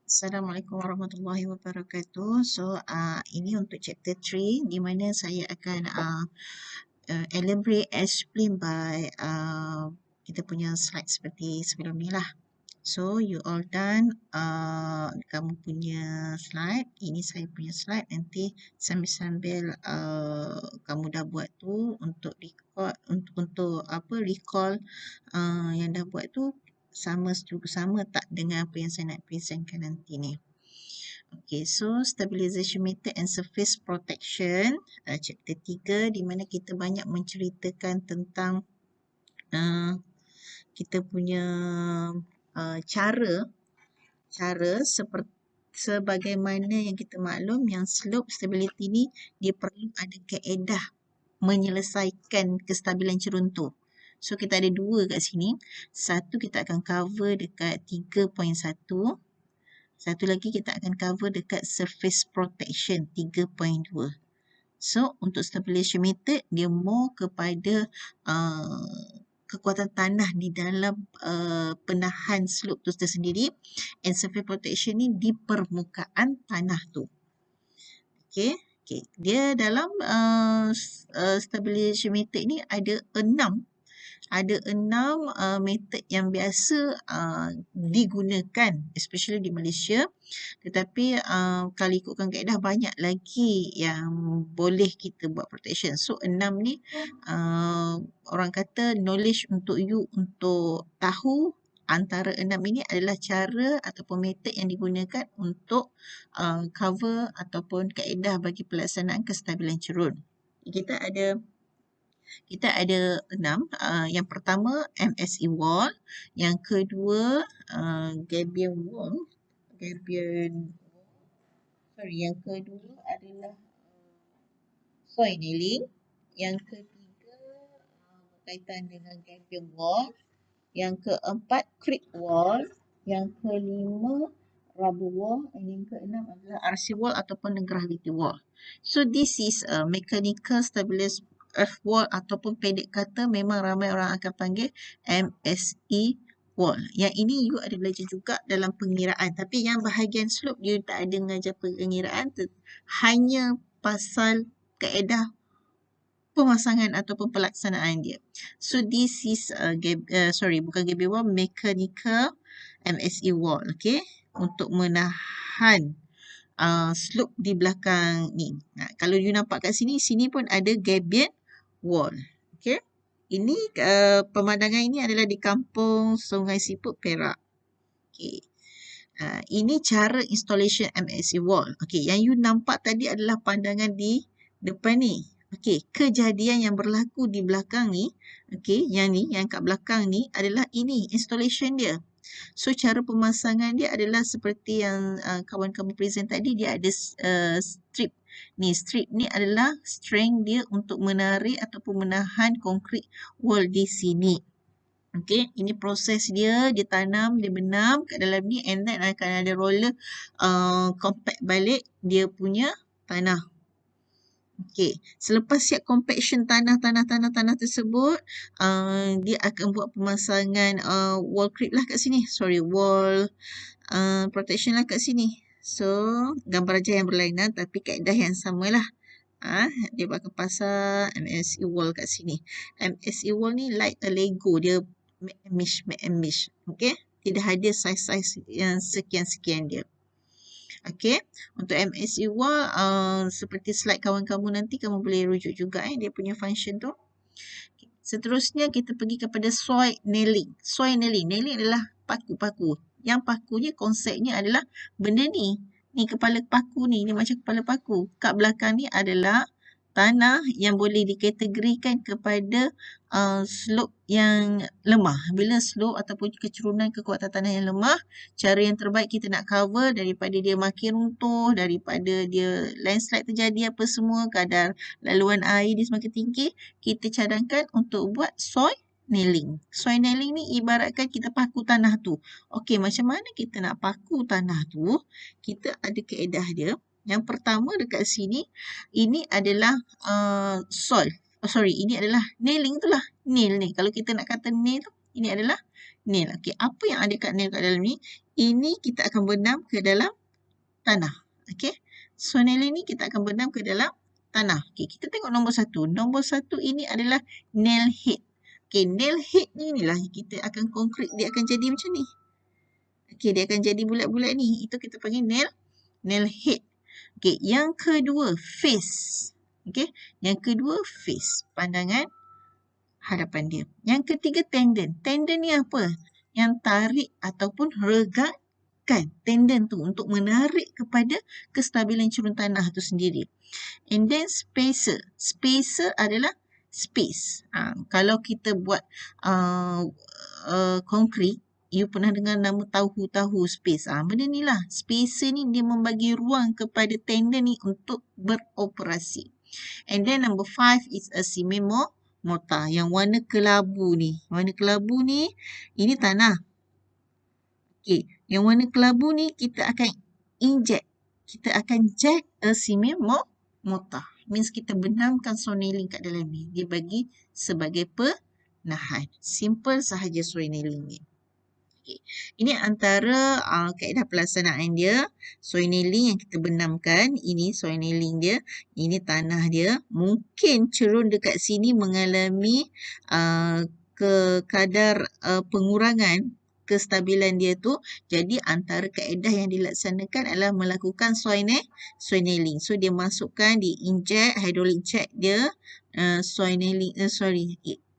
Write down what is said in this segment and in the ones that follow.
Assalamualaikum warahmatullahi wabarakatuh. So, ini untuk chapter 3 di mana saya akan elaborate explain by kita punya slide seperti sebelum ni lah. So, you all done kamu punya slide. Ini saya punya slide. Nanti sambil-sambil kamu dah buat tu untuk record, untuk apa recall yang dah buat tu sama tak dengan apa yang saya nak presentkan nanti ni. Okay, so stabilization method and surface protection, chapter 3 di mana kita banyak menceritakan tentang kita punya cara seperti sebagaimana yang kita maklum yang slope stability ni dia perlu ada kaedah menyelesaikan kestabilan cerun tu. So kita ada dua kat sini. Satu kita akan cover dekat 3.1. Satu lagi kita akan cover dekat surface protection 3.2. So untuk stabilization method dia more kepada kekuatan tanah di dalam penahan slope tu tersendiri, and surface protection ni di permukaan tanah tu. Okay. Dia dalam stabilization method ni ada 6 method yang biasa digunakan especially di Malaysia, tetapi kalau ikutkan kaedah banyak lagi yang boleh kita buat protection. So 6 ni orang kata knowledge untuk you untuk tahu antara 6 ini adalah cara ataupun method yang digunakan untuk cover ataupun kaedah bagi pelaksanaan kestabilan cerun. Kita ada 6. Yang pertama MSE wall, yang kedua Gabion wall. Yang kedua adalah soil nailing. Yang ketiga berkaitan dengan Gabion wall. Yang keempat creek wall. Yang kelima rubber wall. Dan yang keenam adalah RC wall ataupun gravity wall. So this is a mechanical stabilized earth wall ataupun pendek kata memang ramai orang akan panggil MSE wall. Yang ini you ada belajar juga dalam pengiraan. Tapi yang bahagian slope you tak ada mengajar pengiraan. Hanya pasal kaedah pemasangan ataupun pelaksanaan dia. So this is bukan Gabion wall, mechanical MSE wall. Okay. Untuk menahan slope di belakang ni. Nah, kalau you nampak kat sini pun ada Gabion wall. Okay. Ini pemandangan ini adalah di kampung Sungai Siput, Perak. Okay. Ini cara installation MSE wall. Okay. Yang you nampak tadi adalah pandangan di depan ni. Okay. Kejadian yang berlaku di belakang ni. Okay. Yang kat belakang ni adalah ini installation dia. So cara pemasangan dia adalah seperti yang kawan kamu present tadi, dia ada strip. Strip ni adalah strength dia untuk menarik ataupun menahan concrete wall di sini. Okay, ini proses dia tanam, dia benam kat dalam ni, and then akan ada roller compact balik dia punya tanah. Okay, selepas siap compaction tanah tersebut, dia akan buat pemasangan wall creep lah kat sini. Wall protection lah kat sini. So, gambar aja yang berlainan tapi kaedah yang sama lah. Dia akan pasang MSE wall kat sini. MSE wall ni like a Lego, dia make and mesh. Okay, tidak ada size-size yang sekian-sekian dia. Okay, untuk MSE wall seperti slide kawan-kamu nanti kamu boleh rujuk juga dia punya function tu. Seterusnya kita pergi kepada soil nailing. Soil nailing adalah paku-paku. Yang pakunya konsepnya adalah benda ni. Ni kepala paku ni macam kepala paku. Kat belakang ni adalah tanah yang boleh dikategorikan kepada slope yang lemah. Bila slope ataupun kecerunan kekuatan tanah yang lemah, cara yang terbaik kita nak cover daripada dia makin runtuh, daripada dia landslide terjadi apa semua, kadar laluan air dia semakin tinggi, kita cadangkan untuk buat soil nailing. Soil nailing ni ibaratkan kita paku tanah tu. Okey, macam mana kita nak paku tanah tu? Kita ada kaedah dia. Yang pertama dekat sini, ini adalah ini adalah nailing tu lah. Nail ni. Kalau kita nak kata nail tu, ini adalah nail. Okey, apa yang ada kat nail kat dalam ni? Ini kita akan benam ke dalam tanah. Okey. So nail ini kita akan benam ke dalam tanah. Okey, kita tengok nombor 1. Nombor 1 ini adalah nail head. Okey, nail head ni inilah kita akan konkret, dia akan jadi macam ni. Okey, dia akan jadi bulat-bulat ni. Itu kita panggil nail head. Okey, yang kedua face. Okey, yang kedua face, pandangan hadapan dia. Yang ketiga tendon. Tendon ni apa? Yang tarik ataupun regakkan tendon tu untuk menarik kepada kestabilan cerun tanah tu sendiri. And then spacer. Spacer adalah space. Kalau kita buat konkrit, you pernah dengar nama tahu space. Benda ni lah. Spacer ni dia membagi ruang kepada tendon ni untuk beroperasi. And then number 5 is a cement mortar yang warna kelabu ni. Warna kelabu ni, ini tanah. Okey, yang warna kelabu ni kita akan inject. Kita akan jack a cement mortar. Means kita benamkan soil nailing kat dalam ni. Dia bagi sebagai penahan. Simple sahaja soil nailing ni. Okay. Ini antara kaedah pelaksanaan dia. Soil nailing yang kita benamkan. Ini soil nailing dia. Ini tanah dia. Mungkin cerun dekat sini mengalami kadar pengurangan kestabilan dia tu. Jadi antara kaedah yang dilaksanakan adalah melakukan soil nailing. So dia masukkan, dia inject, hydraulic jack dia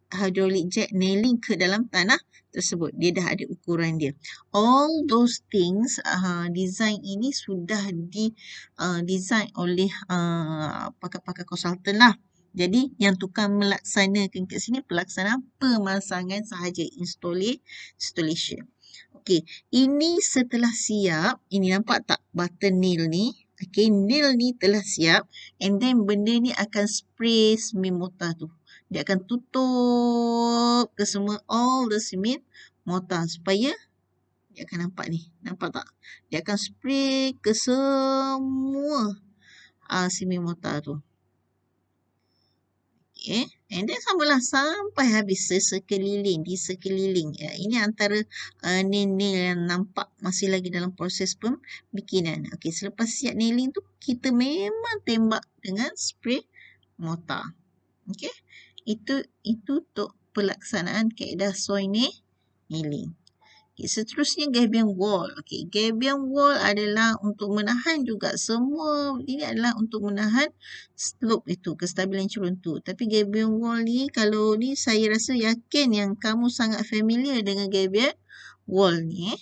hydraulic jack nailing ke dalam tanah tersebut. Dia dah ada ukuran dia. All those things, design ini sudah design oleh pakar-pakar konsultan lah. Jadi yang tukang melaksanakan kat sini pelaksanaan pemasangan sahaja, installation. Okey, ini setelah siap, ini nampak tak button nail ni? Okey, nail ni telah siap and then benda ni akan spray cement mortar tu. Dia akan tutup ke semua all the cement mortar supaya dia akan nampak ni. Nampak tak? Dia akan spray ke semua cement mortar tu. Okay. And then samalah sampai habis di sekeliling. Ya, ini antara nail yang nampak masih lagi dalam proses pembikinan. Okay, selepas siap nailing tu, kita memang tembak dengan spray mortar. Okay. Itu untuk pelaksanaan kaedah soil nailing. Okay, seterusnya gabion wall. Okay, gabion wall adalah untuk menahan juga semua. Ini adalah untuk menahan slope itu, kestabilan cerun tu. Tapi gabion wall ni, kalau ni saya rasa yakin yang kamu sangat familiar dengan gabion wall ni.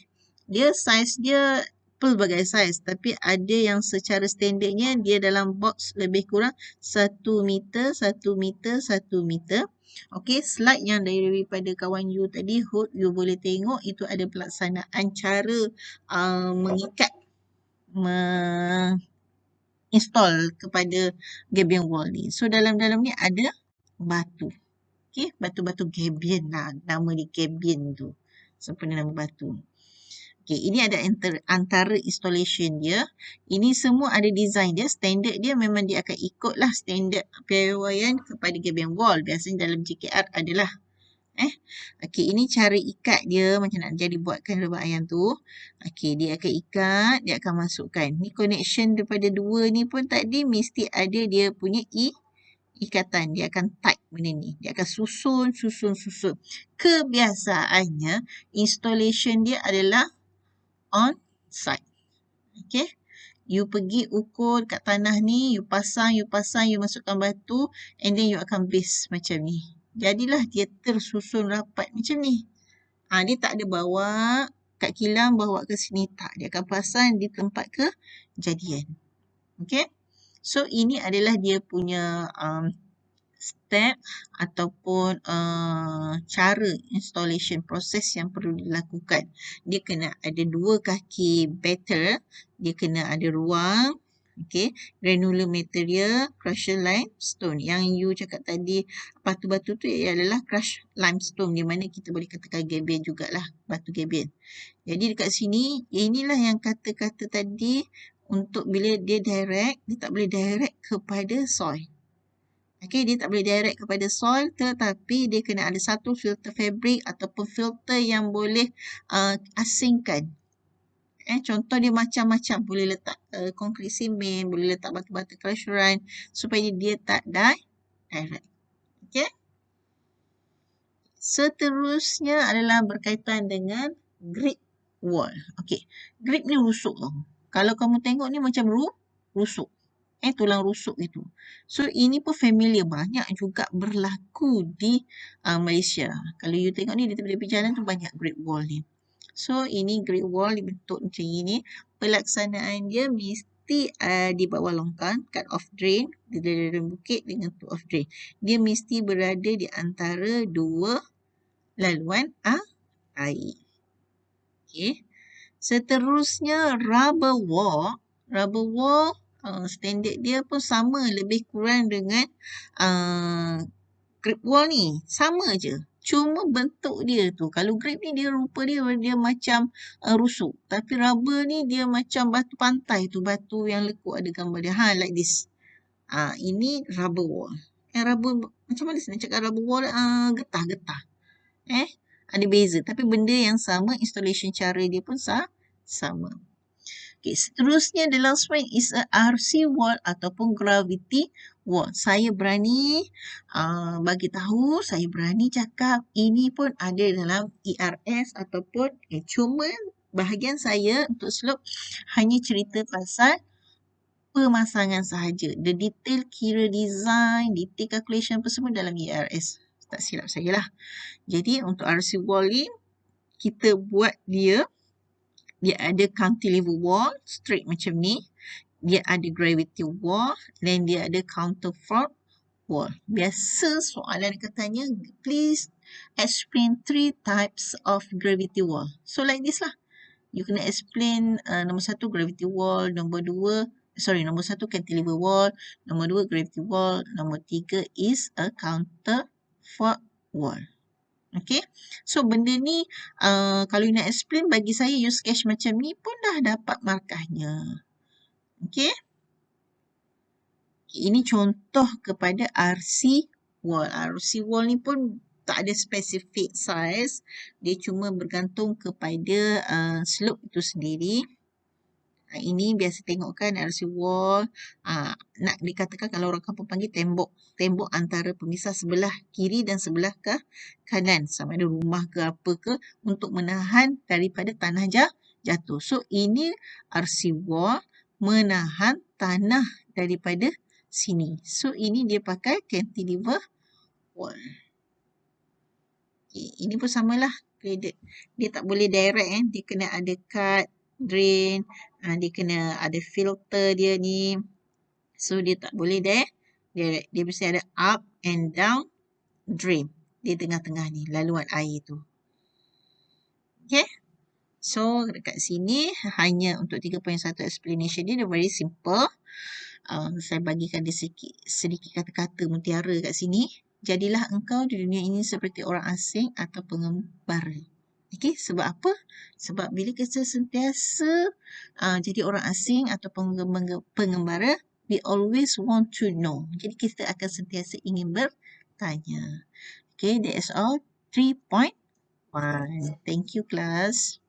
Dia saiz dia pelbagai saiz. Tapi ada yang secara standardnya dia dalam box lebih kurang 1 meter, 1 meter, 1 meter. Okey, slide yang daripada kawan you tadi, Hood, you boleh tengok itu ada pelaksanaan cara mengikat, install kepada gabion wall ni. So, dalam-dalam ni ada batu. Okey, batu-batu gabion lah. Nama dia gabion tu. Sempena nama batu. Okey, ini ada antara installation dia. Ini semua ada design dia. Standard dia memang dia akan ikutlah standard piawaian kepada gabion wall. Biasanya dalam JKR adalah. Okey, ini cara ikat dia macam nak jadi buatkan lubang ayam tu. Okey, dia akan ikat, dia akan masukkan. Ni connection daripada dua ni pun tadi mesti ada dia punya ikatan. Dia akan tight benda ni. Dia akan susun. Kebiasaannya installation dia adalah on site. Okay. You pergi ukur kat tanah ni, you pasang, you masukkan batu and then you akan base macam ni. Jadilah dia tersusun rapat macam ni. Dia tak ada bawa kat kilang, bawa ke sini. Tak. Dia akan pasang di tempat kejadian. Okay. So, ini adalah dia punya step ataupun cara installation proses yang perlu dilakukan. Dia kena ada 2 kaki better, dia kena ada ruang, okay, granular material, crusher limestone. Yang you cakap tadi batu-batu tu adalah crushed limestone, di mana kita boleh katakan gabion jugalah, batu gabion. Jadi dekat sini, inilah yang kata-kata tadi untuk bila dia direct, dia tak boleh direct kepada soil. Okay, dia tak boleh direct kepada soil, tetapi dia kena ada satu filter fabric ataupun filter yang boleh asingkan. Contoh dia macam-macam, boleh letak konkrit simen, boleh letak batu-batu crusheran supaya dia tak direct. Okay. Seterusnya adalah berkaitan dengan grip wall. Okay, grip ni rusuk tau. Kalau kamu tengok ni macam rusuk. Tulang rusuk itu. So, ini pun familiar. Banyak juga berlaku di Malaysia. Kalau you tengok ni, di tepi-tepi jalan tu banyak grip wall ni. So, ini grip wall dibentuk macam ini. Pelaksanaan dia mesti di bawah longkang, cut off drain, di dalam bukit dengan two off drain. Dia mesti berada di antara dua laluan air. Okay. Seterusnya, rubber wall. Rubber wall, standard dia pun sama lebih kurang dengan grip wall ni. Sama je. Cuma bentuk dia tu. Kalau grip ni dia rupa dia macam rusuk. Tapi rubber ni dia macam batu pantai tu. Batu yang lekuk ada gambar dia. Like this. Ini rubber wall. Rubber, macam mana saya nak cakap rubber wall? Getah-getah. Ada beza. Tapi benda yang sama, installation cara dia pun sama. Okay, seterusnya the last one is a RC wall ataupun gravity wall. Saya berani bagi tahu, saya berani cakap ini pun ada dalam ERS ataupun cuma bahagian saya untuk slope hanya cerita pasal pemasangan sahaja. The detail kira design, detail calculation apa semua dalam ERS. Tak silap saya lah. Jadi untuk RC wall ni kita buat dia ada cantilever wall straight macam ni, dia ada gravity wall dan dia ada counterfort wall. Biasa soalan katanya, please explain 3 types of gravity wall. So like this lah. You kena explain nombor 1 gravity wall, nombor 1 cantilever wall, nombor 2 gravity wall, nombor 3 is a counterfort wall. Okay, so benda ni kalau you nak explain, bagi saya you sketch macam ni pun dah dapat markahnya. Okay, ini contoh kepada RC wall. RC wall ni pun tak ada specific size, dia cuma bergantung kepada slope itu sendiri. Ini biasa tengok kan RC wall, nak dikatakan kalau orang kampung panggil tembok antara pemisah sebelah kiri dan sebelah kanan, sama ada rumah ke apa ke, untuk menahan daripada tanah jatuh. So ini RC wall menahan tanah daripada sini. So ini dia pakai cantilever wall. Okay, ini pun samalah, dia tak boleh direct, dia kena ada cut drain, dia kena ada filter dia ni. So dia tak boleh direct, dia mesti ada up and down drain di tengah-tengah ni, laluan air tu. Okay, so dekat sini hanya untuk 3.1 explanation dia very simple. Saya bagikan dia sedikit kata-kata mutiara kat sini. Jadilah engkau di dunia ini seperti orang asing atau pengembara. Okay, sebab apa? Sebab bila kita sentiasa jadi orang asing atau pengembara, we always want to know. Jadi kita akan sentiasa ingin bertanya. Okay, that is all 3.1. Thank you, class.